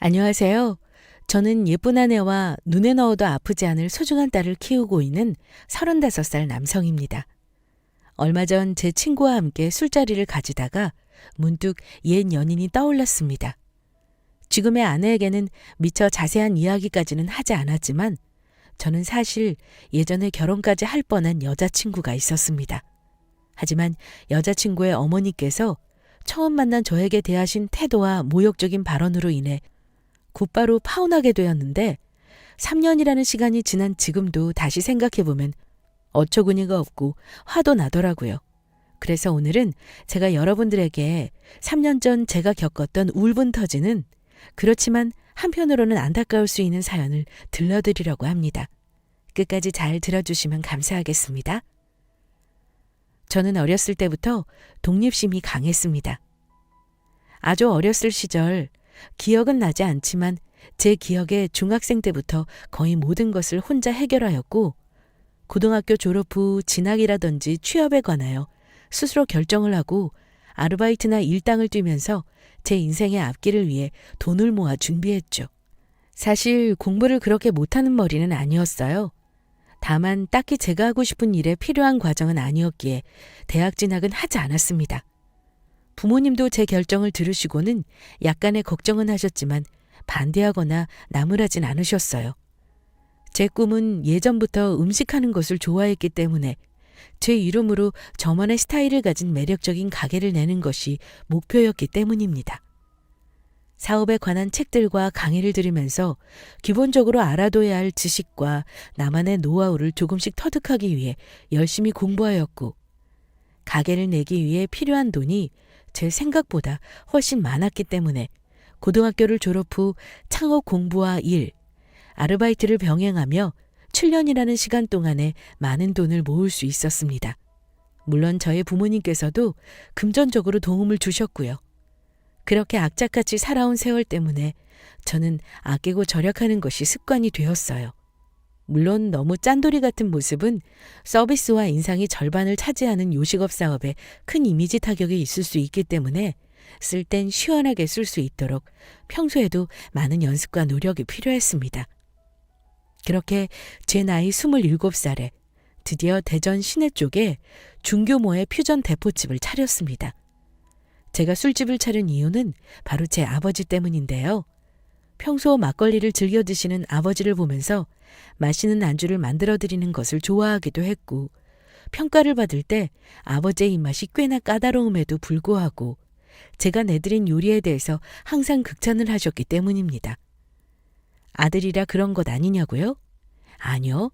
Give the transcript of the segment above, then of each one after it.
안녕하세요. 저는 예쁜 아내와 눈에 넣어도 아프지 않을 소중한 딸을 키우고 있는 35살 남성입니다. 얼마 전 제 친구와 함께 술자리를 가지다가 문득 옛 연인이 떠올랐습니다. 지금의 아내에게는 미처 자세한 이야기까지는 하지 않았지만 저는 사실 예전에 결혼까지 할 뻔한 여자친구가 있었습니다. 하지만 여자친구의 어머니께서 처음 만난 저에게 대하신 태도와 모욕적인 발언으로 인해 곧바로 파혼하게 되었는데 3년이라는 시간이 지난 지금도 다시 생각해보면 어처구니가 없고 화도 나더라고요. 그래서 오늘은 제가 여러분들에게 3년 전 제가 겪었던 울분 터지는 그렇지만 한편으로는 안타까울 수 있는 사연을 들려드리려고 합니다. 끝까지 잘 들어주시면 감사하겠습니다. 저는 어렸을 때부터 독립심이 강했습니다. 아주 어렸을 시절 기억은 나지 않지만 제 기억에 중학생 때부터 거의 모든 것을 혼자 해결하였고 고등학교 졸업 후 진학이라든지 취업에 관하여 스스로 결정을 하고 아르바이트나 일당을 뛰면서 제 인생의 앞길을 위해 돈을 모아 준비했죠. 사실 공부를 그렇게 못하는 머리는 아니었어요. 다만 딱히 제가 하고 싶은 일에 필요한 과정은 아니었기에 대학 진학은 하지 않았습니다. 부모님도 제 결정을 들으시고는 약간의 걱정은 하셨지만 반대하거나 나무라진 않으셨어요. 제 꿈은 예전부터 음식하는 것을 좋아했기 때문에 제 이름으로 저만의 스타일을 가진 매력적인 가게를 내는 것이 목표였기 때문입니다. 사업에 관한 책들과 강의를 들으면서 기본적으로 알아둬야 할 지식과 나만의 노하우를 조금씩 터득하기 위해 열심히 공부하였고 가게를 내기 위해 필요한 돈이 제 생각보다 훨씬 많았기 때문에 고등학교를 졸업 후 창업 공부와 일, 아르바이트를 병행하며 7년이라는 시간 동안에 많은 돈을 모을 수 있었습니다. 물론 저희 부모님께서도 금전적으로 도움을 주셨고요. 그렇게 악착같이 살아온 세월 때문에 저는 아끼고 절약하는 것이 습관이 되었어요. 물론 너무 짠돌이 같은 모습은 서비스와 인상이 절반을 차지하는 요식업 사업에 큰 이미지 타격이 있을 수 있기 때문에 쓸 땐 시원하게 쓸 수 있도록 평소에도 많은 연습과 노력이 필요했습니다. 그렇게 제 나이 27살에 드디어 대전 시내 쪽에 중규모의 퓨전 대포집을 차렸습니다. 제가 술집을 차린 이유는 바로 제 아버지 때문인데요. 평소 막걸리를 즐겨 드시는 아버지를 보면서 맛있는 안주를 만들어 드리는 것을 좋아하기도 했고 평가를 받을 때 아버지의 입맛이 꽤나 까다로움에도 불구하고 제가 내드린 요리에 대해서 항상 극찬을 하셨기 때문입니다. 아들이라 그런 것 아니냐고요? 아니요.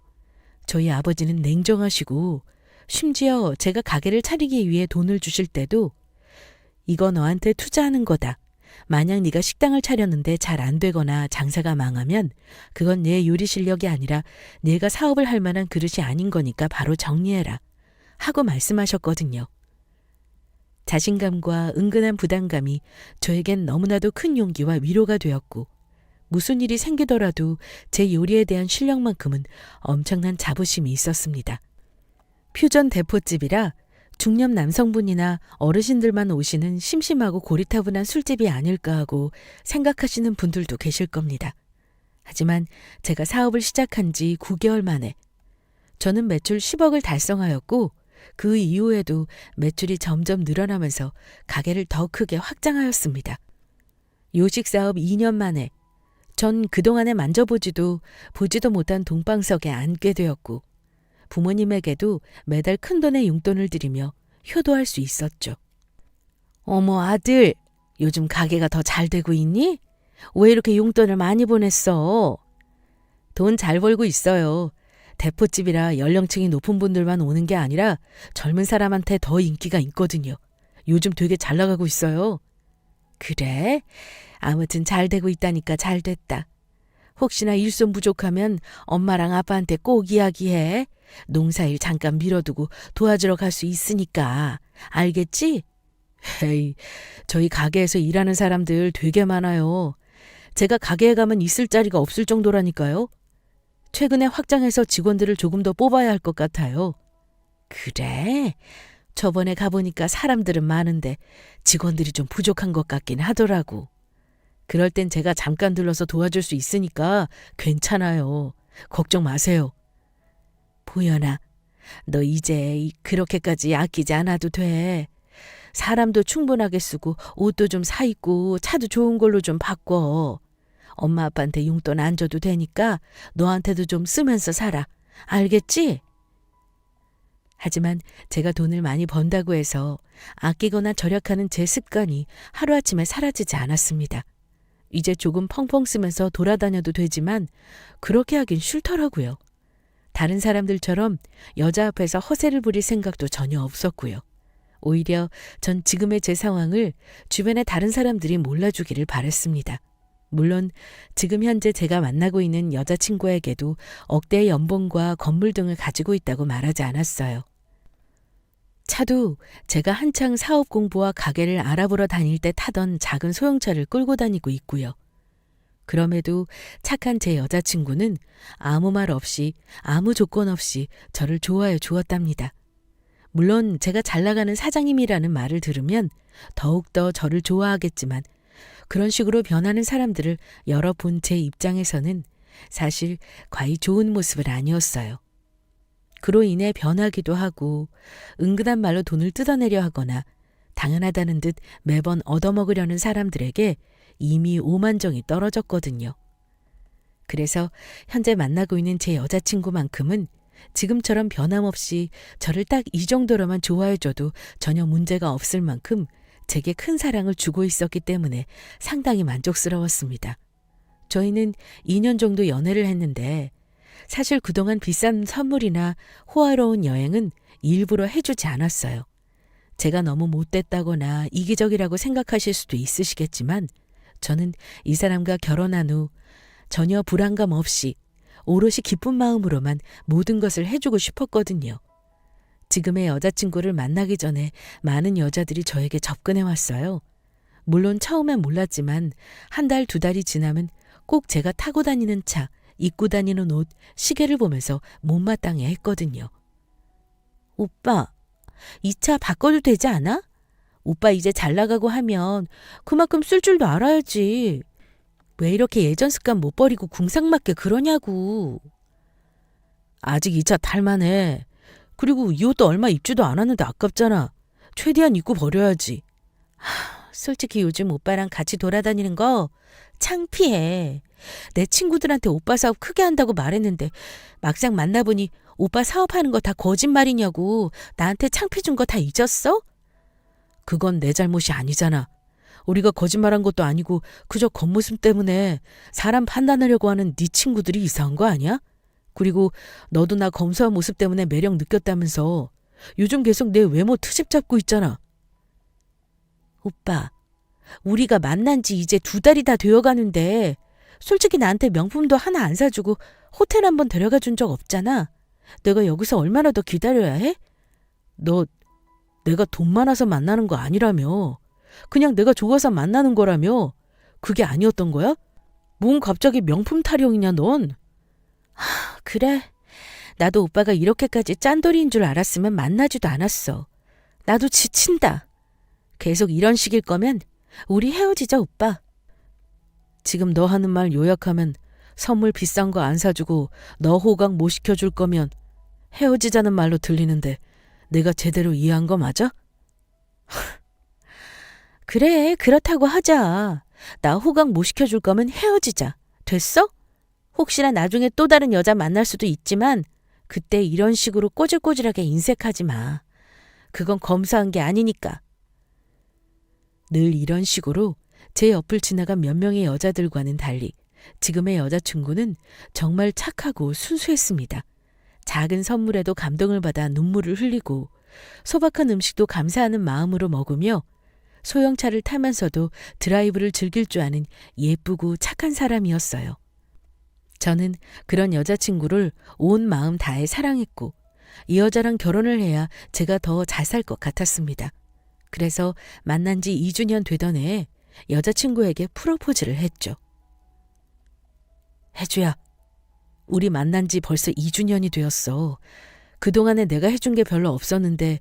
저희 아버지는 냉정하시고 심지어 제가 가게를 차리기 위해 돈을 주실 때도 이거 너한테 투자하는 거다. 만약 네가 식당을 차렸는데 잘 안 되거나 장사가 망하면 그건 내 요리 실력이 아니라 내가 사업을 할 만한 그릇이 아닌 거니까 바로 정리해라 하고 말씀하셨거든요. 자신감과 은근한 부담감이 저에겐 너무나도 큰 용기와 위로가 되었고 무슨 일이 생기더라도 제 요리에 대한 실력만큼은 엄청난 자부심이 있었습니다. 퓨전 대포집이라 중년 남성분이나 어르신들만 오시는 심심하고 고리타분한 술집이 아닐까 하고 생각하시는 분들도 계실 겁니다. 하지만 제가 사업을 시작한 지 9개월 만에 저는 매출 10억을 달성하였고 그 이후에도 매출이 점점 늘어나면서 가게를 더 크게 확장하였습니다. 요식사업 2년 만에 전 그동안에 만져보지도 보지도 못한 동방석에 앉게 되었고 부모님에게도 매달 큰돈의 용돈을 드리며 효도할 수 있었죠. 어머 아들, 요즘 가게가 더 잘 되고 있니? 왜 이렇게 용돈을 많이 보냈어? 돈 잘 벌고 있어요. 대포집이라 연령층이 높은 분들만 오는 게 아니라 젊은 사람한테 더 인기가 있거든요. 요즘 되게 잘 나가고 있어요. 그래? 아무튼 잘 되고 있다니까 잘 됐다. 혹시나 일손 부족하면 엄마랑 아빠한테 꼭 이야기해. 농사일 잠깐 미뤄두고 도와주러 갈 수 있으니까. 알겠지? 헤이, 저희 가게에서 일하는 사람들 되게 많아요. 제가 가게에 가면 있을 자리가 없을 정도라니까요. 최근에 확장해서 직원들을 조금 더 뽑아야 할 것 같아요. 그래? 저번에 가보니까 사람들은 많은데 직원들이 좀 부족한 것 같긴 하더라고. 그럴 땐 제가 잠깐 들러서 도와줄 수 있으니까 괜찮아요. 걱정 마세요. 보연아, 너 이제 그렇게까지 아끼지 않아도 돼. 사람도 충분하게 쓰고 옷도 좀 사 입고 차도 좋은 걸로 좀 바꿔. 엄마 아빠한테 용돈 안 줘도 되니까 너한테도 좀 쓰면서 살아. 알겠지? 하지만 제가 돈을 많이 번다고 해서 아끼거나 절약하는 제 습관이 하루아침에 사라지지 않았습니다. 이제 조금 펑펑 쓰면서 돌아다녀도 되지만 그렇게 하긴 싫더라고요. 다른 사람들처럼 여자 앞에서 허세를 부릴 생각도 전혀 없었고요. 오히려 전 지금의 제 상황을 주변의 다른 사람들이 몰라주기를 바랬습니다. 물론 지금 현재 제가 만나고 있는 여자친구에게도 억대의 연봉과 건물 등을 가지고 있다고 말하지 않았어요. 차도 제가 한창 사업 공부와 가게를 알아보러 다닐 때 타던 작은 소형차를 끌고 다니고 있고요. 그럼에도 착한 제 여자친구는 아무 말 없이 아무 조건 없이 저를 좋아해 주었답니다. 물론 제가 잘 나가는 사장님이라는 말을 들으면 더욱더 저를 좋아하겠지만 그런 식으로 변하는 사람들을 여러 본 제 입장에서는 사실 과히 좋은 모습은 아니었어요. 그로 인해 변하기도 하고 은근한 말로 돈을 뜯어내려 하거나 당연하다는 듯 매번 얻어먹으려는 사람들에게 이미 오만정이 떨어졌거든요. 그래서 현재 만나고 있는 제 여자친구만큼은 지금처럼 변함없이 저를 딱 이 정도로만 좋아해줘도 전혀 문제가 없을 만큼 제게 큰 사랑을 주고 있었기 때문에 상당히 만족스러웠습니다. 저희는 2년 정도 연애를 했는데 사실 그동안 비싼 선물이나 호화로운 여행은 일부러 해주지 않았어요. 제가 너무 못됐다거나 이기적이라고 생각하실 수도 있으시겠지만 저는 이 사람과 결혼한 후 전혀 불안감 없이 오롯이 기쁜 마음으로만 모든 것을 해주고 싶었거든요. 지금의 여자친구를 만나기 전에 많은 여자들이 저에게 접근해 왔어요. 물론 처음엔 몰랐지만 한 달, 두 달이 지나면 꼭 제가 타고 다니는 차, 입고 다니는 옷, 시계를 보면서 못마땅해 했거든요. 오빠, 이 차 바꿔도 되지 않아? 오빠 이제 잘 나가고 하면 그만큼 쓸 줄도 알아야지. 왜 이렇게 예전 습관 못 버리고 궁상맞게 그러냐고. 아직 이 차 탈만해. 그리고 이 옷도 얼마 입지도 않았는데 아깝잖아. 최대한 입고 버려야지. 솔직히 요즘 오빠랑 같이 돌아다니는 거 창피해. 내 친구들한테 오빠 사업 크게 한다고 말했는데 막상 만나보니 오빠 사업하는 거 다 거짓말이냐고. 나한테 창피 준 거 다 잊었어? 그건 내 잘못이 아니잖아. 우리가 거짓말한 것도 아니고 그저 겉모습 때문에 사람 판단하려고 하는 네 친구들이 이상한 거 아니야? 그리고 너도 나 검소한 모습 때문에 매력 느꼈다면서 요즘 계속 내 외모 트집 잡고 있잖아. 오빠, 우리가 만난 지 이제 2달이 다 되어가는데 솔직히 나한테 명품도 하나 안 사주고 호텔 한번 데려가 준 적 없잖아. 내가 여기서 얼마나 더 기다려야 해? 너 내가 돈 많아서 만나는 거 아니라며. 그냥 내가 좋아서 만나는 거라며. 그게 아니었던 거야? 뭔 갑자기 명품 타령이냐 넌. 그래. 나도 오빠가 이렇게까지 짠돌이인 줄 알았으면 만나지도 않았어. 나도 지친다. 계속 이런 식일 거면 우리 헤어지자 오빠. 지금 너 하는 말 요약하면 선물 비싼 거 안 사주고 너 호강 못 시켜줄 거면 헤어지자는 말로 들리는데 내가 제대로 이해한 거 맞아? 그래, 그렇다고 하자. 나 호강 못 시켜줄 거면 헤어지자. 됐어? 혹시나 나중에 또 다른 여자 만날 수도 있지만 그때 이런 식으로 꼬질꼬질하게 인색하지 마. 그건 검소한 게 아니니까. 늘 이런 식으로 제 옆을 지나간 몇 명의 여자들과는 달리 지금의 여자친구는 정말 착하고 순수했습니다. 작은 선물에도 감동을 받아 눈물을 흘리고 소박한 음식도 감사하는 마음으로 먹으며 소형차를 타면서도 드라이브를 즐길 줄 아는 예쁘고 착한 사람이었어요. 저는 그런 여자친구를 온 마음 다해 사랑했고 이 여자랑 결혼을 해야 제가 더 잘 살 것 같았습니다. 그래서 만난 지 2주년 되던 해에 여자친구에게 프로포즈를 했죠. 혜주야, 우리 만난 지 벌써 2주년이 되었어. 그동안에 내가 해준 게 별로 없었는데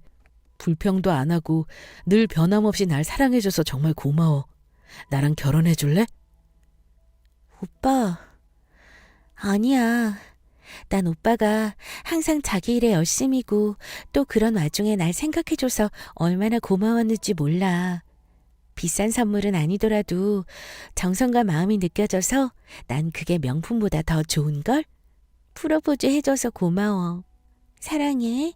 불평도 안 하고 늘 변함없이 날 사랑해줘서 정말 고마워. 나랑 결혼해 줄래? 오빠, 아니야. 난 오빠가 항상 자기 일에 열심이고 또 그런 와중에 날 생각해줘서 얼마나 고마웠는지 몰라. 비싼 선물은 아니더라도 정성과 마음이 느껴져서 난 그게 명품보다 더 좋은걸? 프로포즈 해줘서 고마워. 사랑해.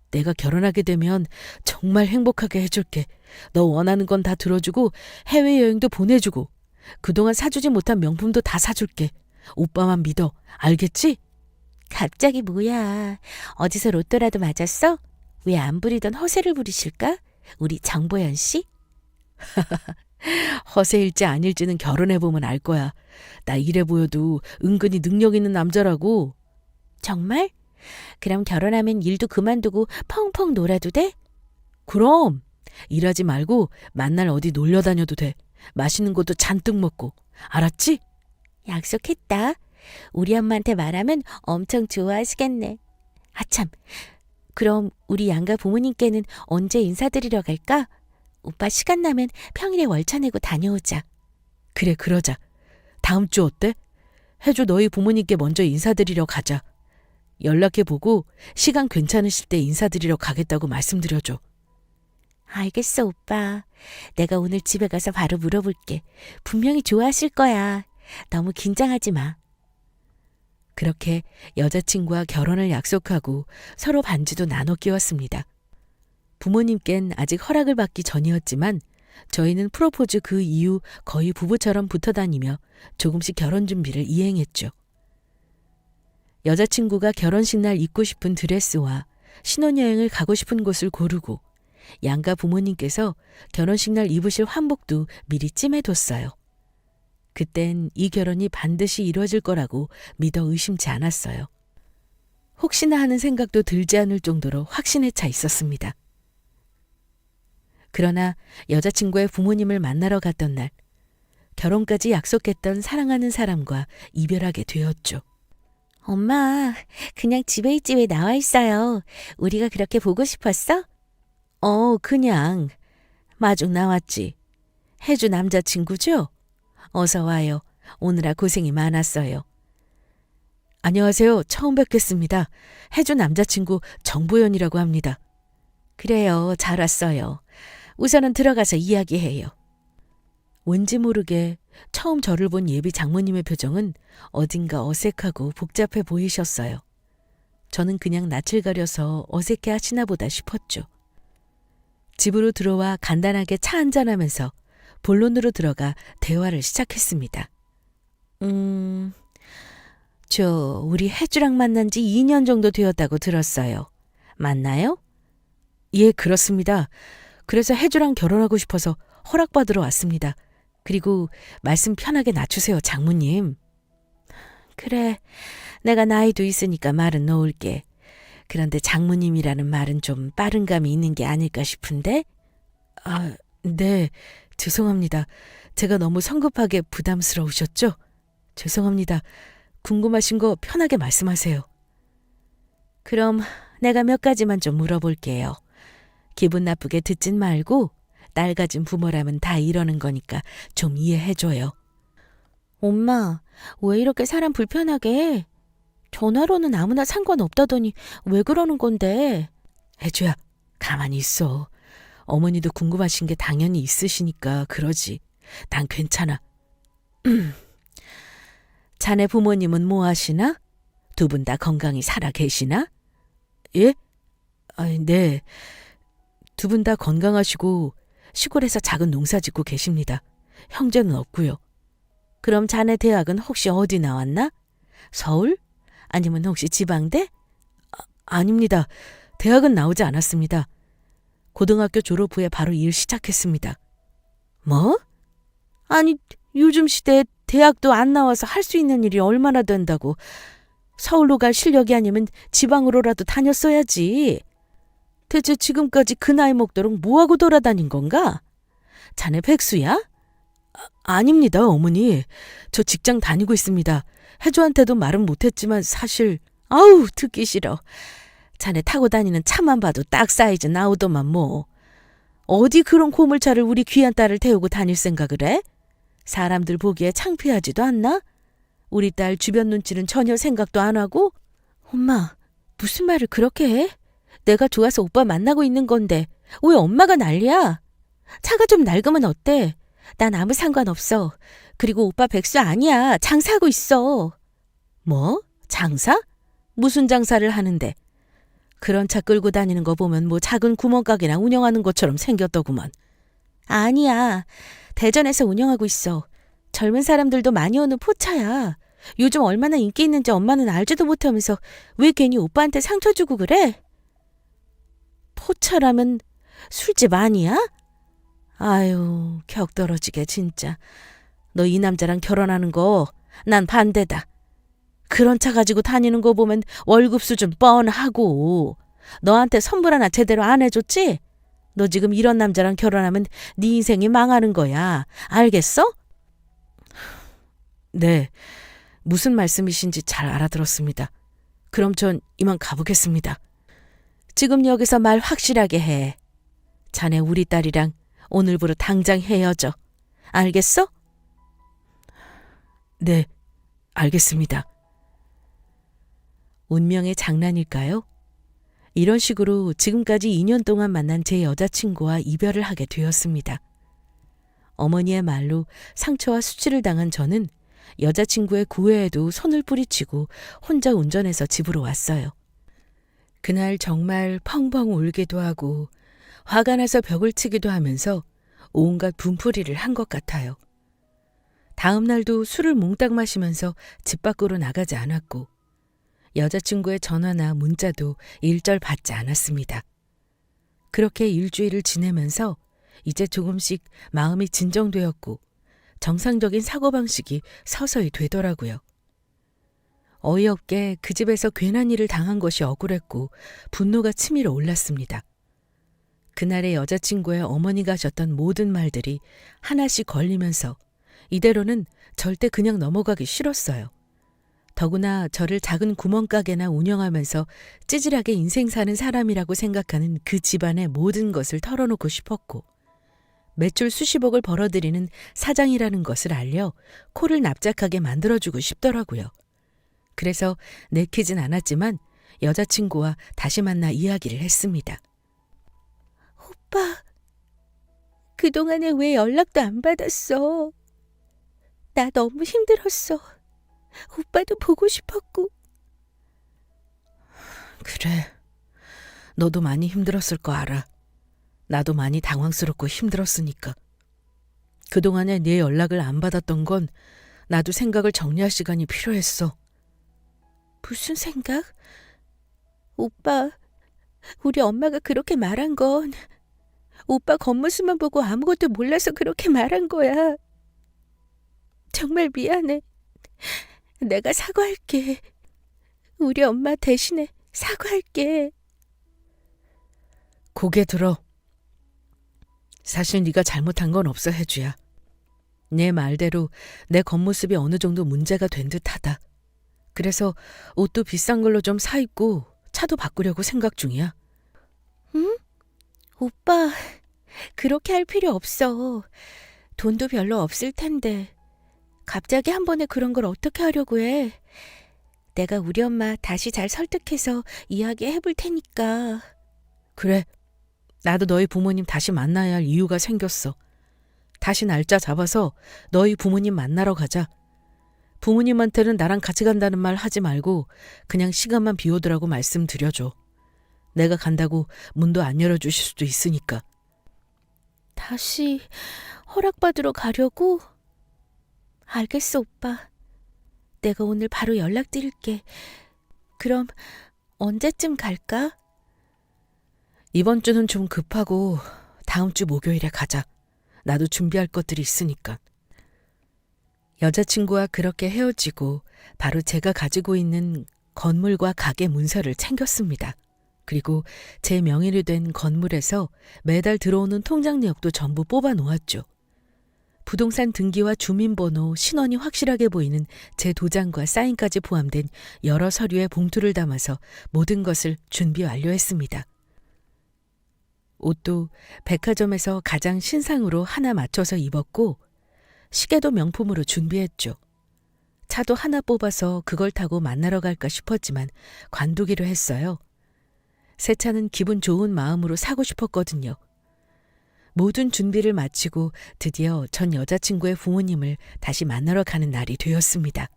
내가 결혼하게 되면 정말 행복하게 해줄게. 너 원하는 건 다 들어주고 해외여행도 보내주고 그동안 사주지 못한 명품도 다 사줄게. 오빠만 믿어. 알겠지? 갑자기 뭐야. 어디서 로또라도 맞았어? 왜 안 부리던 허세를 부리실까? 우리 정보연 씨? 허세일지 아닐지는 결혼해보면 알 거야. 나 이래 보여도 은근히 능력 있는 남자라고. 정말? 그럼 결혼하면 일도 그만두고 펑펑 놀아도 돼? 그럼. 일하지 말고 만날 어디 놀려 다녀도 돼. 맛있는 것도 잔뜩 먹고. 알았지? 약속했다. 우리 엄마한테 말하면 엄청 좋아하시겠네. 아참, 그럼 우리 양가 부모님께는 언제 인사드리러 갈까? 오빠 시간 나면 평일에 월차 내고 다녀오자. 그래, 그러자. 다음 주 어때? 혜주 너희 부모님께 먼저 인사드리러 가자. 연락해보고 시간 괜찮으실 때 인사드리러 가겠다고 말씀드려줘. 알겠어, 오빠. 내가 오늘 집에 가서 바로 물어볼게. 분명히 좋아하실 거야. 너무 긴장하지 마. 그렇게 여자친구와 결혼을 약속하고 서로 반지도 나눠 끼웠습니다. 부모님께는 아직 허락을 받기 전이었지만 저희는 프로포즈 그 이후 거의 부부처럼 붙어 다니며 조금씩 결혼 준비를 이행했죠. 여자친구가 결혼식 날 입고 싶은 드레스와 신혼여행을 가고 싶은 곳을 고르고 양가 부모님께서 결혼식 날 입으실 환복도 미리 찜해뒀어요. 그땐 이 결혼이 반드시 이루어질 거라고 믿어 의심치 않았어요. 혹시나 하는 생각도 들지 않을 정도로 확신에 차 있었습니다. 그러나 여자친구의 부모님을 만나러 갔던 날, 결혼까지 약속했던 사랑하는 사람과 이별하게 되었죠. 엄마, 그냥 집에 있지 왜 나와 있어요? 우리가 그렇게 보고 싶었어? 그냥. 마중 나왔지. 혜주 남자친구죠? 어서 와요. 오느라 고생이 많았어요. 안녕하세요. 처음 뵙겠습니다. 혜주 남자친구 정보연이라고 합니다. 그래요. 잘 왔어요. 우선은 들어가서 이야기해요. 왠지 모르게 처음 저를 본 예비 장모님의 표정은 어딘가 어색하고 복잡해 보이셨어요. 저는 그냥 낯을 가려서 어색해 하시나 보다 싶었죠. 집으로 들어와 간단하게 차 한잔하면서 본론으로 들어가 대화를 시작했습니다. 우리 혜주랑 만난 지 2년 정도 되었다고 들었어요. 맞나요? 예, 그렇습니다. 그래서 혜주랑 결혼하고 싶어서 허락받으러 왔습니다. 그리고 말씀 편하게 낮추세요, 장모님. 그래, 내가 나이도 있으니까 말은 놓을게. 그런데 장모님이라는 말은 좀 빠른 감이 있는 게 아닐까 싶은데? 네, 죄송합니다. 제가 너무 성급하게 부담스러우셨죠? 죄송합니다. 궁금하신 거 편하게 말씀하세요. 그럼 내가 몇 가지만 좀 물어볼게요. 기분 나쁘게 듣진 말고 딸 가진 부모라면 다 이러는 거니까 좀 이해해줘요. 엄마, 왜 이렇게 사람 불편하게 해? 전화로는 아무나 상관없다더니 왜 그러는 건데? 혜주야, 가만히 있어. 어머니도 궁금하신 게 당연히 있으시니까 그러지. 난 괜찮아. 자네 부모님은 뭐 하시나? 두 분 다 건강히 살아 계시나? 예? 네. 두 분 다 건강하시고 시골에서 작은 농사 짓고 계십니다. 형제는 없고요. 그럼 자네 대학은 혹시 어디 나왔나? 서울? 아니면 혹시 지방대? 아닙니다. 대학은 나오지 않았습니다. 고등학교 졸업 후에 바로 일 시작했습니다. 뭐? 아니, 요즘 시대에 대학도 안 나와서 할 수 있는 일이 얼마나 된다고. 서울로 갈 실력이 아니면 지방으로라도 다녔어야지. 대체 지금까지 그 나이 먹도록 뭐하고 돌아다닌 건가? 자네 백수야? 아닙니다, 어머니. 저 직장 다니고 있습니다. 혜주한테도 말은 못했지만 사실 아우 듣기 싫어. 자네 타고 다니는 차만 봐도 딱 사이즈 나오더만 뭐. 어디 그런 고물차를 우리 귀한 딸을 태우고 다닐 생각을 해? 사람들 보기에 창피하지도 않나? 우리 딸 주변 눈치는 전혀 생각도 안 하고? 엄마, 무슨 말을 그렇게 해? 내가 좋아서 오빠 만나고 있는 건데 왜 엄마가 난리야? 차가 좀 낡으면 어때? 난 아무 상관없어. 그리고 오빠 백수 아니야. 장사하고 있어. 뭐? 장사? 무슨 장사를 하는데? 그런 차 끌고 다니는 거 보면 뭐 작은 구멍가게나 운영하는 것처럼 생겼더구먼. 아니야. 대전에서 운영하고 있어. 젊은 사람들도 많이 오는 포차야. 요즘 얼마나 인기 있는지 엄마는 알지도 못하면서 왜 괜히 오빠한테 상처 주고 그래? 포차라면 술집 아니야? 아유, 격떨어지게 진짜. 너 이 남자랑 결혼하는 거 난 반대다. 그런 차 가지고 다니는 거 보면 월급 수준 뻔하고. 너한테 선물 하나 제대로 안 해줬지? 너 지금 이런 남자랑 결혼하면 네 인생이 망하는 거야. 알겠어? 네, 무슨 말씀이신지 잘 알아들었습니다. 그럼 전 이만 가보겠습니다. 지금 여기서 말 확실하게 해. 자네 우리 딸이랑 오늘부로 당장 헤어져. 알겠어? 네, 알겠습니다. 운명의 장난일까요? 이런 식으로 지금까지 2년 동안 만난 제 여자친구와 이별을 하게 되었습니다. 어머니의 말로 상처와 수치를 당한 저는 여자친구의 구애에도 손을 뿌리치고 혼자 운전해서 집으로 왔어요. 그날 정말 펑펑 울기도 하고 화가 나서 벽을 치기도 하면서 온갖 분풀이를 한 것 같아요. 다음 날도 술을 몽땅 마시면서 집 밖으로 나가지 않았고 여자친구의 전화나 문자도 일절 받지 않았습니다. 그렇게 일주일을 지내면서 이제 조금씩 마음이 진정되었고 정상적인 사고방식이 서서히 되더라고요. 어이없게 그 집에서 괜한 일을 당한 것이 억울했고 분노가 치밀어 올랐습니다. 그날의 여자친구의 어머니가 하셨던 모든 말들이 하나씩 걸리면서 이대로는 절대 그냥 넘어가기 싫었어요. 더구나 저를 작은 구멍가게나 운영하면서 찌질하게 인생 사는 사람이라고 생각하는 그 집안의 모든 것을 털어놓고 싶었고 매출 수십억을 벌어들이는 사장이라는 것을 알려 코를 납작하게 만들어주고 싶더라고요. 그래서 내키진 않았지만 여자친구와 다시 만나 이야기를 했습니다. 오빠, 그동안에 왜 연락도 안 받았어? 나 너무 힘들었어. 오빠도 보고 싶었고. 그래, 너도 많이 힘들었을 거 알아. 나도 많이 당황스럽고 힘들었으니까. 그동안에 네 연락을 안 받았던 건 나도 생각을 정리할 시간이 필요했어. 무슨 생각? 오빠, 우리 엄마가 그렇게 말한 건 오빠 겉모습만 보고 아무것도 몰라서 그렇게 말한 거야. 정말 미안해. 내가 사과할게. 우리 엄마 대신에 사과할게. 고개 들어. 사실 네가 잘못한 건 없어, 혜주야. 내 말대로 내 겉모습이 어느 정도 문제가 된 듯하다. 그래서 옷도 비싼 걸로 좀 사 입고 차도 바꾸려고 생각 중이야. 응? 오빠, 그렇게 할 필요 없어. 돈도 별로 없을 텐데. 갑자기 한 번에 그런 걸 어떻게 하려고 해. 내가 우리 엄마 다시 잘 설득해서 이야기해 볼 테니까. 그래. 나도 너희 부모님 다시 만나야 할 이유가 생겼어. 다시 날짜 잡아서 너희 부모님 만나러 가자. 부모님한테는 나랑 같이 간다는 말 하지 말고 그냥 시간만 비우더라고 말씀드려줘. 내가 간다고 문도 안 열어주실 수도 있으니까. 다시 허락받으러 가려고? 알겠어, 오빠. 내가 오늘 바로 연락드릴게. 그럼 언제쯤 갈까? 이번 주는 좀 급하고 다음 주 목요일에 가자. 나도 준비할 것들이 있으니까. 여자친구와 그렇게 헤어지고 바로 제가 가지고 있는 건물과 가게 문서를 챙겼습니다. 그리고 제 명의로 된 건물에서 매달 들어오는 통장 내역도 전부 뽑아 놓았죠. 부동산 등기와 주민번호, 신원이 확실하게 보이는 제 도장과 사인까지 포함된 여러 서류에 봉투를 담아서 모든 것을 준비 완료했습니다. 옷도 백화점에서 가장 신상으로 하나 맞춰서 입었고 시계도 명품으로 준비했죠. 차도 하나 뽑아서 그걸 타고 만나러 갈까 싶었지만 관두기로 했어요. 새 차는 기분 좋은 마음으로 사고 싶었거든요. 모든 준비를 마치고 드디어 전 여자친구의 부모님을 다시 만나러 가는 날이 되었습니다.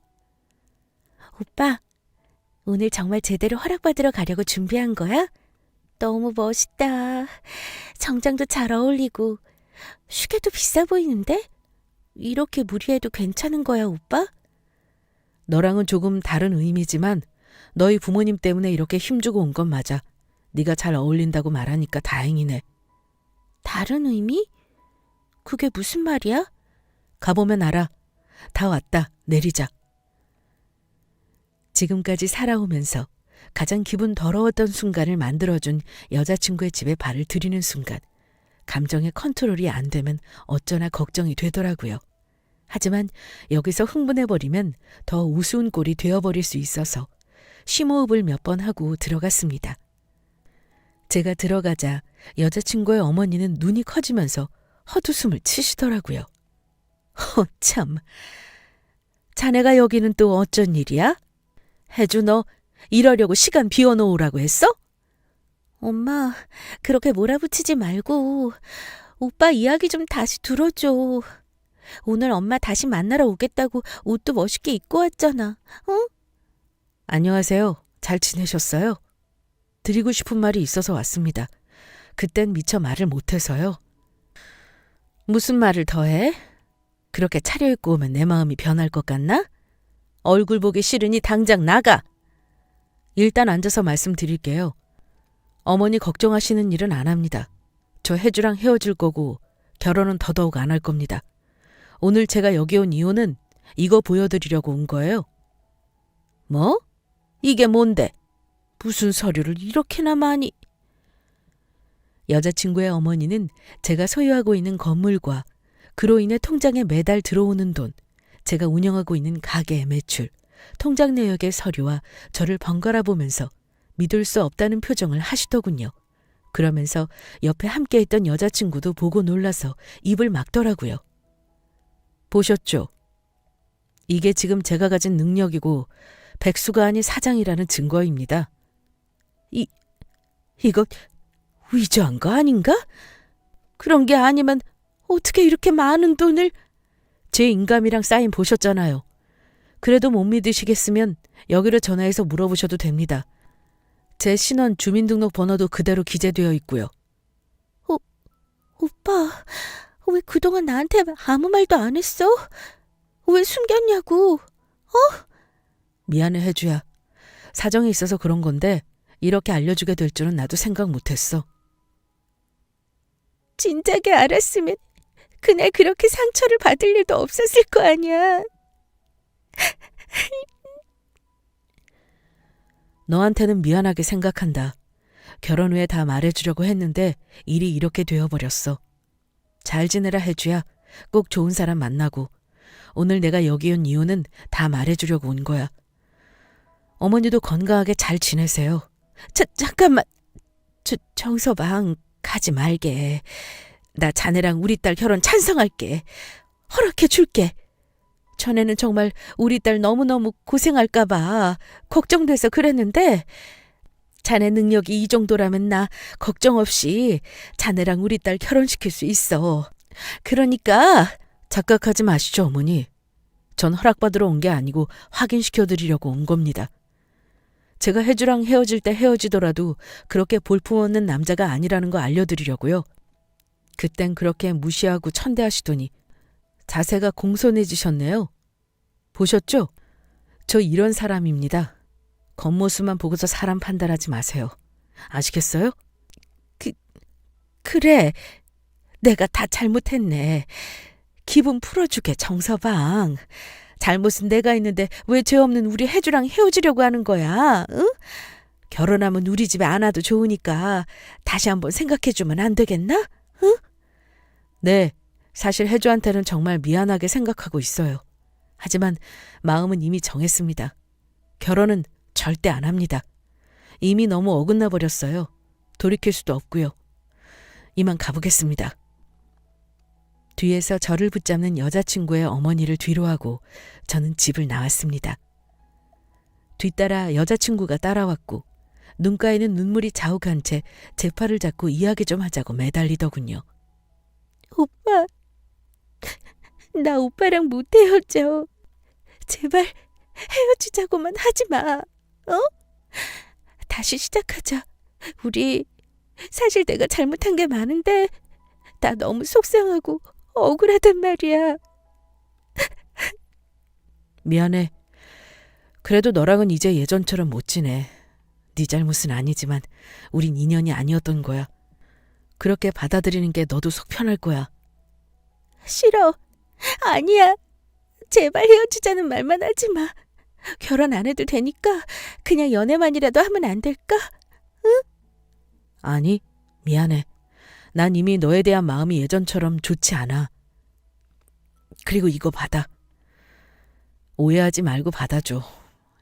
오빠, 오늘 정말 제대로 허락받으러 가려고 준비한 거야? 너무 멋있다. 정장도 잘 어울리고 시계도 비싸 보이는데? 이렇게 무리해도 괜찮은 거야, 오빠? 너랑은 조금 다른 의미지만 너희 부모님 때문에 이렇게 힘주고 온 건 맞아. 네가 잘 어울린다고 말하니까 다행이네. 다른 의미? 그게 무슨 말이야? 가보면 알아. 다 왔다. 내리자. 지금까지 살아오면서 가장 기분 더러웠던 순간을 만들어준 여자친구의 집에 발을 들이는 순간, 감정의 컨트롤이 안 되면 어쩌나 걱정이 되더라고요. 하지만 여기서 흥분해버리면 더 우스운 꼴이 되어버릴 수 있어서 심호흡을 몇 번 하고 들어갔습니다. 제가 들어가자 여자친구의 어머니는 눈이 커지면서 헛웃음을 치시더라고요. 참. 자네가 여기는 또 어쩐 일이야? 혜주, 너 이러려고 시간 비워놓으라고 했어? 엄마, 그렇게 몰아붙이지 말고 오빠 이야기 좀 다시 들어줘. 오늘 엄마 다시 만나러 오겠다고 옷도 멋있게 입고 왔잖아. 응? 안녕하세요. 잘 지내셨어요? 드리고 싶은 말이 있어서 왔습니다. 그땐 미처 말을 못해서요. 무슨 말을 더 해? 그렇게 차려입고 오면 내 마음이 변할 것 같나? 얼굴 보기 싫으니 당장 나가! 일단 앉아서 말씀드릴게요. 어머니 걱정하시는 일은 안 합니다. 저 혜주랑 헤어질 거고 결혼은 더더욱 안 할 겁니다. 오늘 제가 여기 온 이유는 이거 보여드리려고 온 거예요. 뭐? 이게 뭔데? 무슨 서류를 이렇게나 많이... 여자친구의 어머니는 제가 소유하고 있는 건물과 그로 인해 통장에 매달 들어오는 돈, 제가 운영하고 있는 가게의 매출, 통장 내역의 서류와 저를 번갈아 보면서 믿을 수 없다는 표정을 하시더군요. 그러면서 옆에 함께했던 여자친구도 보고 놀라서 입을 막더라고요. 보셨죠? 이게 지금 제가 가진 능력이고 백수가 아닌 사장이라는 증거입니다. 이거 위조한 거 아닌가? 그런 게 아니면 어떻게 이렇게 많은 돈을... 제 인감이랑 사인 보셨잖아요. 그래도 못 믿으시겠으면 여기로 전화해서 물어보셔도 됩니다. 제 신원 주민등록 번호도 그대로 기재되어 있고요. 오빠, 왜 그동안 나한테 아무 말도 안 했어? 왜 숨겼냐고? 미안해, 혜주야. 사정이 있어서 그런 건데 이렇게 알려주게 될 줄은 나도 생각 못했어. 진작에 알았으면 그날 그렇게 상처를 받을 일도 없었을 거 아니야. 너한테는 미안하게 생각한다. 결혼 후에 다 말해주려고 했는데 일이 이렇게 되어버렸어. 잘 지내라, 혜주야. 꼭 좋은 사람 만나고. 오늘 내가 여기 온 이유는 다 말해주려고 온 거야. 어머니도 건강하게 잘 지내세요. 잠깐만. 정서방, 가지 말게. 나 자네랑 우리 딸 결혼 찬성할게. 허락해 줄게. 전에는 정말 우리 딸 너무너무 고생할까 봐 걱정돼서 그랬는데 자네 능력이 이 정도라면 나 걱정 없이 자네랑 우리 딸 결혼시킬 수 있어. 그러니까 착각하지 마시죠, 어머니. 전 허락받으러 온 게 아니고 확인시켜드리려고 온 겁니다. 제가 혜주랑 헤어질 때 헤어지더라도 그렇게 볼품없는 남자가 아니라는 거 알려드리려고요. 그땐 그렇게 무시하고 천대하시더니 자세가 공손해지셨네요. 보셨죠? 저 이런 사람입니다. 겉모습만 보고서 사람 판단하지 마세요. 아시겠어요? 그래. 내가 다 잘못했네. 기분 풀어주게, 정서방. 잘못은 내가 있는데 왜 죄 없는 우리 혜주랑 헤어지려고 하는 거야? 응? 결혼하면 우리 집에 안 와도 좋으니까 다시 한번 생각해주면 안 되겠나? 응? 네, 사실 혜주한테는 정말 미안하게 생각하고 있어요. 하지만 마음은 이미 정했습니다. 결혼은 절대 안 합니다. 이미 너무 어긋나 버렸어요. 돌이킬 수도 없고요. 이만 가보겠습니다. 뒤에서 저를 붙잡는 여자친구의 어머니를 뒤로하고 저는 집을 나왔습니다. 뒤따라 여자친구가 따라왔고 눈가에는 눈물이 자욱한 채 제 팔을 잡고 이야기 좀 하자고 매달리더군요. 오빠, 나 오빠랑 못 헤어져. 제발 헤어지자고만 하지 마. 어? 다시 시작하자. 우리 사실 내가 잘못한 게 많은데 나 너무 속상하고 억울하단 말이야. 미안해. 그래도 너랑은 이제 예전처럼 못 지내. 네 잘못은 아니지만 우린 인연이 아니었던 거야. 그렇게 받아들이는 게 너도 속 편할 거야. 싫어. 아니야. 제발 헤어지자는 말만 하지 마. 결혼 안 해도 되니까 그냥 연애만이라도 하면 안 될까? 응? 아니, 미안해. 난 이미 너에 대한 마음이 예전처럼 좋지 않아. 그리고 이거 받아. 오해하지 말고 받아줘.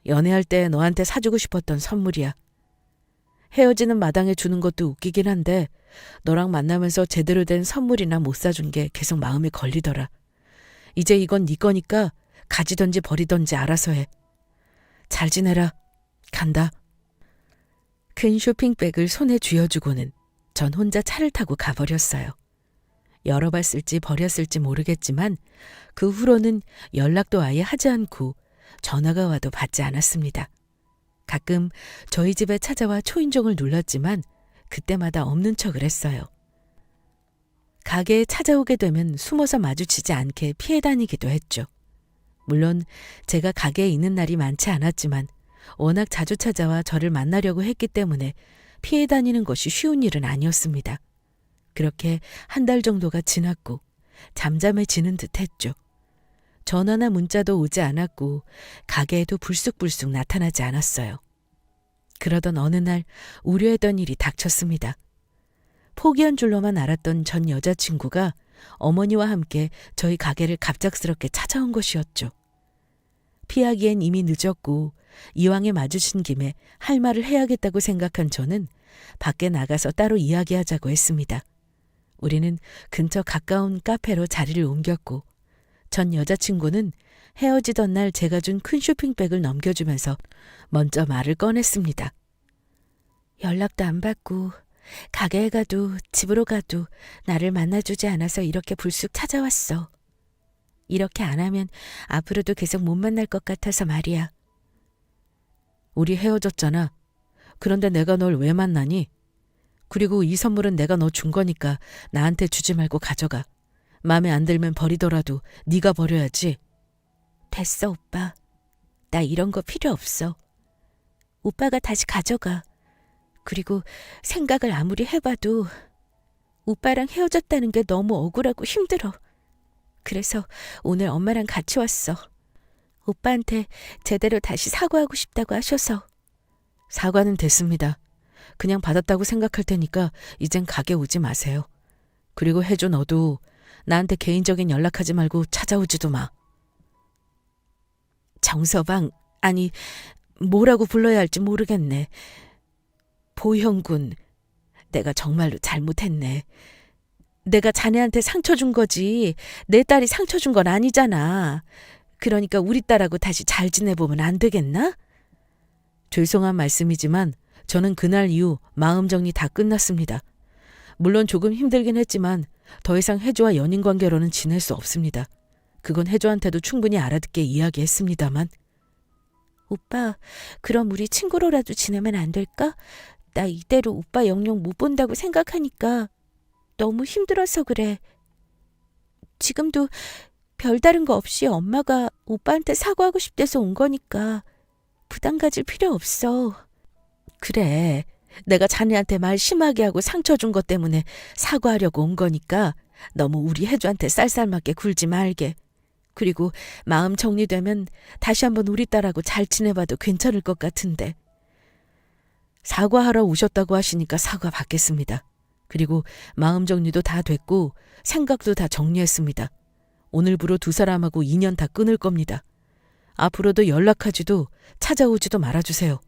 연애할 때 너한테 사주고 싶었던 선물이야. 헤어지는 마당에 주는 것도 웃기긴 한데 너랑 만나면서 제대로 된 선물이나 못 사준 게 계속 마음에 걸리더라. 이제 이건 네 거니까 가지던지 버리던지 알아서 해. 잘 지내라. 간다. 큰 쇼핑백을 손에 쥐어주고는 전 혼자 차를 타고 가버렸어요. 열어봤을지 버렸을지 모르겠지만 그 후로는 연락도 아예 하지 않고 전화가 와도 받지 않았습니다. 가끔 저희 집에 찾아와 초인종을 눌렀지만 그때마다 없는 척을 했어요. 가게에 찾아오게 되면 숨어서 마주치지 않게 피해 다니기도 했죠. 물론 제가 가게에 있는 날이 많지 않았지만 워낙 자주 찾아와 저를 만나려고 했기 때문에 피해 다니는 것이 쉬운 일은 아니었습니다. 그렇게 한 달 정도가 지났고 잠잠해지는 듯 했죠. 전화나 문자도 오지 않았고 가게에도 불쑥불쑥 나타나지 않았어요. 그러던 어느 날 우려했던 일이 닥쳤습니다. 포기한 줄로만 알았던 전 여자친구가 어머니와 함께 저희 가게를 갑작스럽게 찾아온 것이었죠. 피하기엔 이미 늦었고 이왕에 마주친 김에 할 말을 해야겠다고 생각한 저는 밖에 나가서 따로 이야기하자고 했습니다. 우리는 근처 가까운 카페로 자리를 옮겼고 전 여자친구는 헤어지던 날 제가 준 큰 쇼핑백을 넘겨주면서 먼저 말을 꺼냈습니다. 연락도 안 받고 가게에 가도 집으로 가도 나를 만나주지 않아서 이렇게 불쑥 찾아왔어. 이렇게 안 하면 앞으로도 계속 못 만날 것 같아서 말이야. 우리 헤어졌잖아. 그런데 내가 널 왜 만나니? 그리고 이 선물은 내가 너 준 거니까 나한테 주지 말고 가져가. 마음에 안 들면 버리더라도 네가 버려야지. 됐어, 오빠. 나 이런 거 필요 없어. 오빠가 다시 가져가. 그리고 생각을 아무리 해봐도 오빠랑 헤어졌다는 게 너무 억울하고 힘들어. 그래서 오늘 엄마랑 같이 왔어. 오빠한테 제대로 다시 사과하고 싶다고 하셔서. 사과는 됐습니다. 그냥 받았다고 생각할 테니까 이젠 가게 오지 마세요. 그리고 해줘 너도 나한테 개인적인 연락하지 말고 찾아오지도 마. 정서방, 아니 뭐라고 불러야 할지 모르겠네. 보형군, 내가 정말로 잘못했네. 내가 자네한테 상처 준 거지 내 딸이 상처 준 건 아니잖아. 그러니까 우리 딸하고 다시 잘 지내보면 안 되겠나? 죄송한 말씀이지만 저는 그날 이후 마음 정리 다 끝났습니다. 물론 조금 힘들긴 했지만 더 이상 혜주와 연인 관계로는 지낼 수 없습니다. 그건 혜주한테도 충분히 알아듣게 이야기했습니다만. 오빠, 그럼 우리 친구로라도 지내면 안 될까? 나 이대로 오빠 영영 못 본다고 생각하니까 너무 힘들어서 그래. 지금도 별다른 거 없이 엄마가 오빠한테 사과하고 싶대서 온 거니까 부담 가질 필요 없어. 그래, 내가 자네한테 말 심하게 하고 상처 준 것 때문에 사과하려고 온 거니까 너무 우리 혜주한테 쌀쌀맞게 굴지 말게. 그리고 마음 정리되면 다시 한번 우리 딸하고 잘 지내봐도 괜찮을 것 같은데. 사과하러 오셨다고 하시니까 사과 받겠습니다. 그리고 마음 정리도 다 됐고 생각도 다 정리했습니다. 오늘부로 두 사람하고 인연 다 끊을 겁니다. 앞으로도 연락하지도 찾아오지도 말아주세요.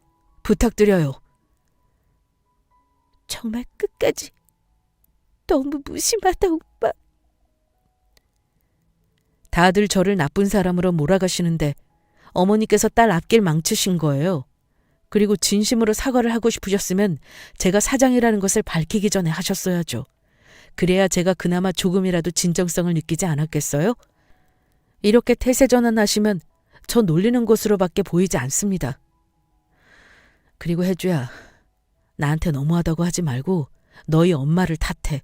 부탁드려요. 정말 끝까지 너무 무심하다, 오빠. 다들 저를 나쁜 사람으로 몰아가시는데 어머니께서 딸 앞길 망치신 거예요. 그리고 진심으로 사과를 하고 싶으셨으면 제가 사장이라는 것을 밝히기 전에 하셨어야죠. 그래야 제가 그나마 조금이라도 진정성을 느끼지 않았겠어요? 이렇게 태세전환하시면 저 놀리는 것으로밖에 보이지 않습니다. 그리고 혜주야, 나한테 너무하다고 하지 말고 너희 엄마를 탓해.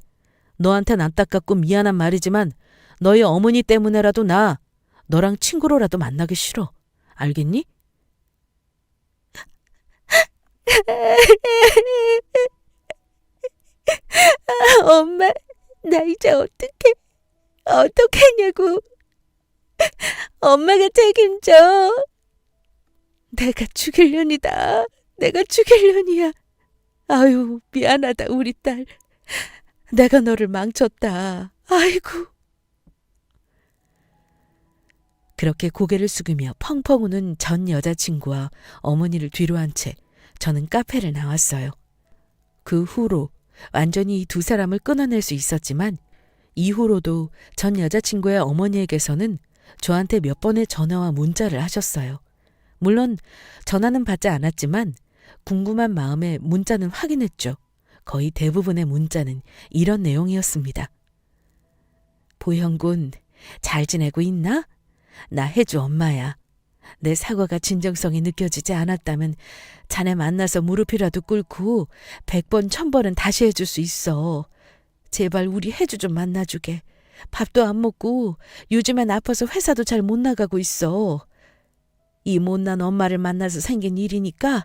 너한텐 안타깝고 미안한 말이지만 너희 어머니 때문에라도 나 너랑 친구로라도 만나기 싫어. 알겠니? 엄마, 나 이제 어떡하냐고. 엄마가 책임져. 내가 죽일년이다. 내가 죽일년이야. 아유, 미안하다, 우리 딸. 내가 너를 망쳤다. 아이고. 그렇게 고개를 숙이며 펑펑 우는 전 여자친구와 어머니를 뒤로 한 채 저는 카페를 나왔어요. 그 후로 완전히 이 두 사람을 끊어낼 수 있었지만 이후로도 전 여자친구의 어머니에게서는 저한테 몇 번의 전화와 문자를 하셨어요. 물론 전화는 받지 않았지만 궁금한 마음에 문자는 확인했죠. 거의 대부분의 문자는 이런 내용이었습니다. 보형군, 잘 지내고 있나? 나 혜주 엄마야. 내 사과가 진정성이 느껴지지 않았다면 자네 만나서 무릎이라도 꿇고 100번 1000번은 다시 해줄 수 있어. 제발 우리 혜주 좀 만나주게. 밥도 안 먹고 요즘엔 아파서 회사도 잘 못 나가고 있어. 이 못난 엄마를 만나서 생긴 일이니까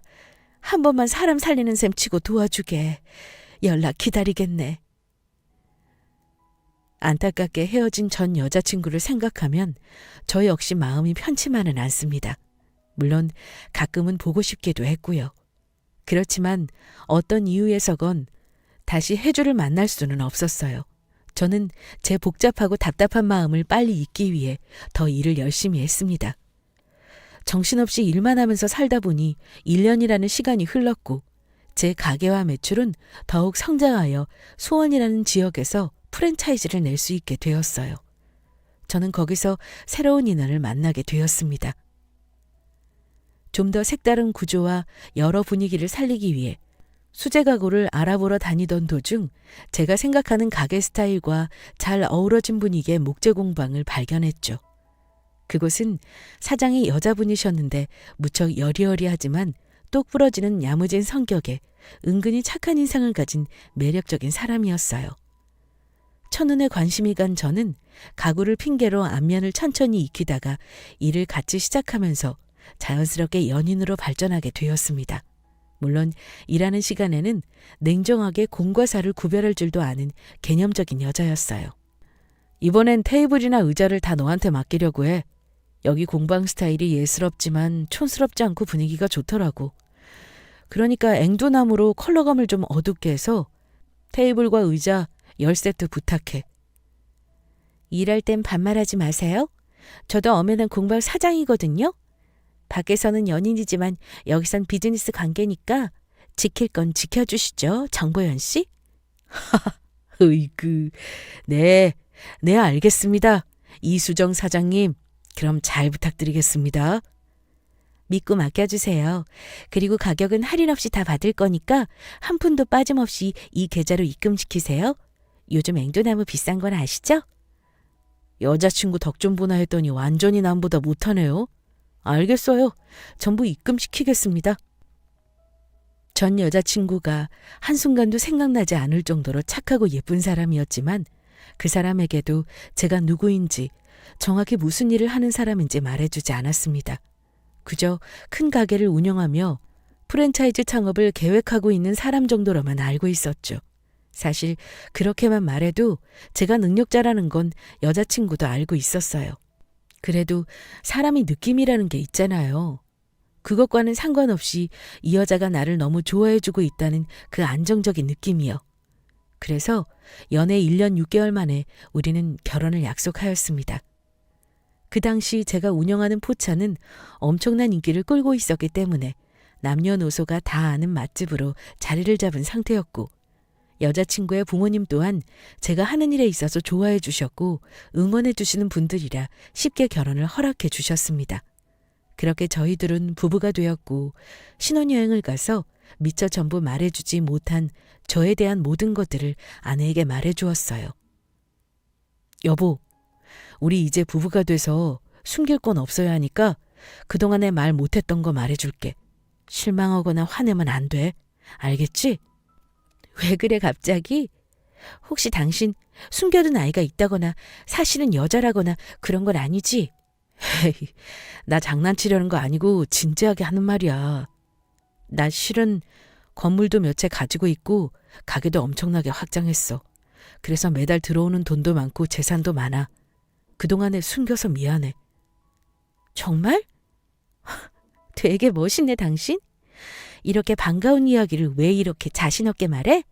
한 번만 사람 살리는 셈 치고 도와주게. 연락 기다리겠네. 안타깝게 헤어진 전 여자친구를 생각하면 저 역시 마음이 편치만은 않습니다. 물론 가끔은 보고 싶기도 했고요. 그렇지만 어떤 이유에서건 다시 혜주를 만날 수는 없었어요. 저는 제 복잡하고 답답한 마음을 빨리 잊기 위해 더 일을 열심히 했습니다. 정신없이 일만 하면서 살다 보니 1년이라는 시간이 흘렀고 제 가게와 매출은 더욱 성장하여 수원이라는 지역에서 프랜차이즈를 낼 수 있게 되었어요. 저는 거기서 새로운 인연을 만나게 되었습니다. 좀 더 색다른 구조와 여러 분위기를 살리기 위해 수제 가구를 알아보러 다니던 도중 제가 생각하는 가게 스타일과 잘 어우러진 분위기의 목재 공방을 발견했죠. 그곳은 사장이 여자분이셨는데 무척 여리여리하지만 똑 부러지는 야무진 성격에 은근히 착한 인상을 가진 매력적인 사람이었어요. 첫눈에 관심이 간 저는 가구를 핑계로 안면을 천천히 익히다가 일을 같이 시작하면서 자연스럽게 연인으로 발전하게 되었습니다. 물론 일하는 시간에는 냉정하게 공과 사를 구별할 줄도 아는 개념적인 여자였어요. 이번엔 테이블이나 의자를 다 너한테 맡기려고 해. 여기 공방 스타일이 예스럽지만 촌스럽지 않고 분위기가 좋더라고. 그러니까 앵두나무로 컬러감을 좀 어둡게 해서 테이블과 의자 10세트 부탁해. 일할 땐 반말하지 마세요. 저도 엄연한 공방 사장이거든요. 밖에서는 연인이지만 여기선 비즈니스 관계니까 지킬 건 지켜주시죠, 정보현 씨. 으이그, 네, 알겠습니다. 이수정 사장님, 그럼 잘 부탁드리겠습니다. 믿고 맡겨주세요. 그리고 가격은 할인 없이 다 받을 거니까 한 푼도 빠짐없이 이 계좌로 입금시키세요. 요즘 앵두나무 비싼 건 아시죠? 여자친구 덕 좀 보나 했더니 완전히 남보다 못하네요. 알겠어요. 전부 입금시키겠습니다. 전 여자친구가 한순간도 생각나지 않을 정도로 착하고 예쁜 사람이었지만 그 사람에게도 제가 누구인지 정확히 무슨 일을 하는 사람인지 말해주지 않았습니다. 그저 큰 가게를 운영하며 프랜차이즈 창업을 계획하고 있는 사람 정도로만 알고 있었죠. 사실 그렇게만 말해도 제가 능력자라는 건 여자친구도 알고 있었어요. 그래도 사람이 느낌이라는 게 있잖아요. 그것과는 상관없이 이 여자가 나를 너무 좋아해주고 있다는 그 안정적인 느낌이요. 그래서 연애 1년 6개월 만에 우리는 결혼을 약속하였습니다. 그 당시 제가 운영하는 포차는 엄청난 인기를 끌고 있었기 때문에 남녀노소가 다 아는 맛집으로 자리를 잡은 상태였고 여자친구의 부모님 또한 제가 하는 일에 있어서 좋아해 주셨고 응원해 주시는 분들이라 쉽게 결혼을 허락해 주셨습니다. 그렇게 저희들은 부부가 되었고 신혼여행을 가서 미처 전부 말해주지 못한 저에 대한 모든 것들을 아내에게 말해 주었어요. 여보, 우리 이제 부부가 돼서 숨길 건 없어야 하니까 그동안에 말 못했던 거 말해줄게. 실망하거나 화내면 안 돼. 알겠지? 왜 그래 갑자기? 혹시 당신 숨겨둔 아이가 있다거나 사실은 여자라거나 그런 건 아니지? 헤이, 나 장난치려는 거 아니고 진지하게 하는 말이야. 나 실은 건물도 몇 채 가지고 있고 가게도 엄청나게 확장했어. 그래서 매달 들어오는 돈도 많고 재산도 많아. 그동안에 숨겨서 미안해. 정말? 되게 멋있네 당신. 이렇게 반가운 이야기를 왜 이렇게 자신 없게 말해?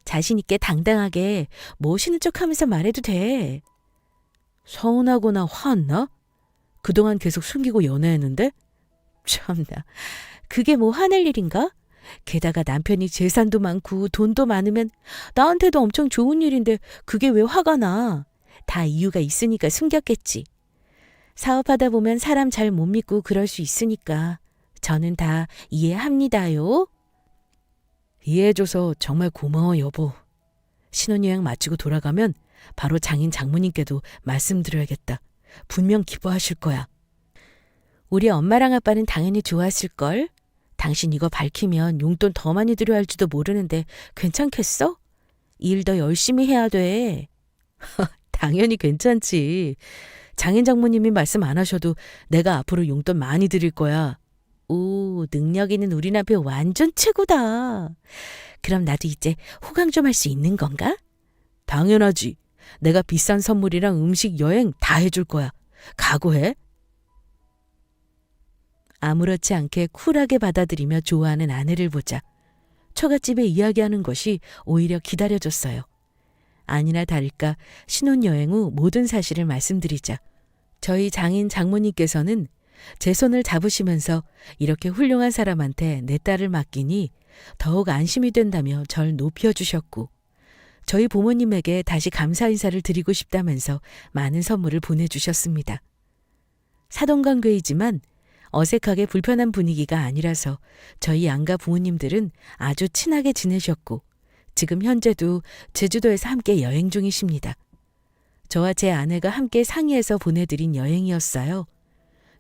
자신 있게 당당하게 멋있는 척하면서 말해도 돼. 서운하거나 화났나? 그동안 계속 숨기고 연애했는데? 참나, 그게 뭐 화낼 일인가? 게다가 남편이 재산도 많고 돈도 많으면 나한테도 엄청 좋은 일인데 그게 왜 화가 나? 다 이유가 있으니까 숨겼겠지. 사업하다 보면 사람 잘 못 믿고 그럴 수 있으니까 저는 다 이해합니다요. 이해해줘서 정말 고마워 여보. 신혼여행 마치고 돌아가면 바로 장인 장모님께도 말씀드려야겠다. 분명 기뻐하실 거야. 우리 엄마랑 아빠는 당연히 좋았을걸. 당신 이거 밝히면 용돈 더 많이 드려야 할지도 모르는데 괜찮겠어? 일 더 열심히 해야 돼. 당연히 괜찮지. 장인 장모님이 말씀 안 하셔도 내가 앞으로 용돈 많이 드릴 거야. 오, 능력 있는 우리 남편 완전 최고다. 그럼 나도 이제 호강 좀 할 수 있는 건가? 당연하지. 내가 비싼 선물이랑 음식, 여행 다 해줄 거야. 각오해. 아무렇지 않게 쿨하게 받아들이며 좋아하는 아내를 보자 처갓집에 이야기하는 것이 오히려 기다려졌어요. 아니나 다를까 신혼여행 후 모든 사실을 말씀드리자 저희 장인 장모님께서는 제 손을 잡으시면서 이렇게 훌륭한 사람한테 내 딸을 맡기니 더욱 안심이 된다며 절 높여주셨고 저희 부모님에게 다시 감사 인사를 드리고 싶다면서 많은 선물을 보내주셨습니다. 사돈관계이지만 어색하게 불편한 분위기가 아니라서 저희 양가 부모님들은 아주 친하게 지내셨고 지금 현재도 제주도에서 함께 여행 중이십니다. 저와 제 아내가 함께 상의해서 보내드린 여행이었어요.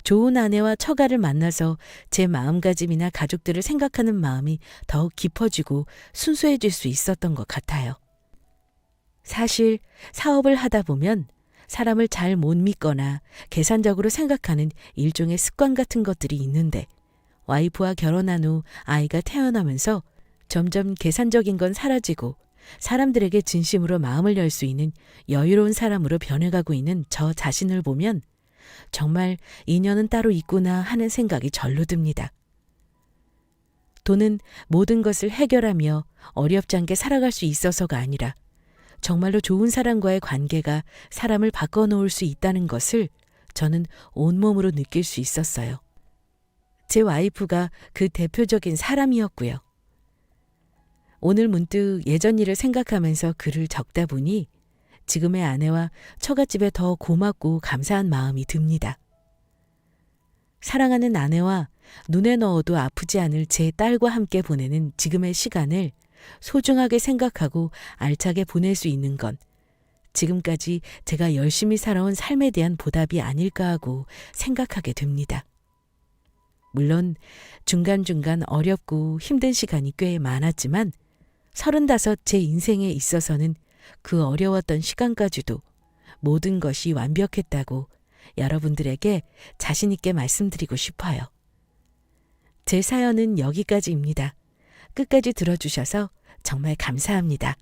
좋은 아내와 처가를 만나서 제 마음가짐이나 가족들을 생각하는 마음이 더욱 깊어지고 순수해질 수 있었던 것 같아요. 사실 사업을 하다 보면 사람을 잘 못 믿거나 계산적으로 생각하는 일종의 습관 같은 것들이 있는데 와이프와 결혼한 후 아이가 태어나면서 점점 계산적인 건 사라지고 사람들에게 진심으로 마음을 열 수 있는 여유로운 사람으로 변해가고 있는 저 자신을 보면 정말 인연은 따로 있구나 하는 생각이 절로 듭니다. 돈은 모든 것을 해결하며 어렵지 않게 살아갈 수 있어서가 아니라 정말로 좋은 사람과의 관계가 사람을 바꿔놓을 수 있다는 것을 저는 온몸으로 느낄 수 있었어요. 제 와이프가 그 대표적인 사람이었고요. 오늘 문득 예전 일을 생각하면서 글을 적다 보니 지금의 아내와 처갓집에 더 고맙고 감사한 마음이 듭니다. 사랑하는 아내와 눈에 넣어도 아프지 않을 제 딸과 함께 보내는 지금의 시간을 소중하게 생각하고 알차게 보낼 수 있는 건 지금까지 제가 열심히 살아온 삶에 대한 보답이 아닐까 하고 생각하게 됩니다. 물론 중간중간 어렵고 힘든 시간이 꽤 많았지만 35 제 인생에 있어서는 그 어려웠던 시간까지도 모든 것이 완벽했다고 여러분들에게 자신 있게 말씀드리고 싶어요. 제 사연은 여기까지입니다. 끝까지 들어주셔서 정말 감사합니다.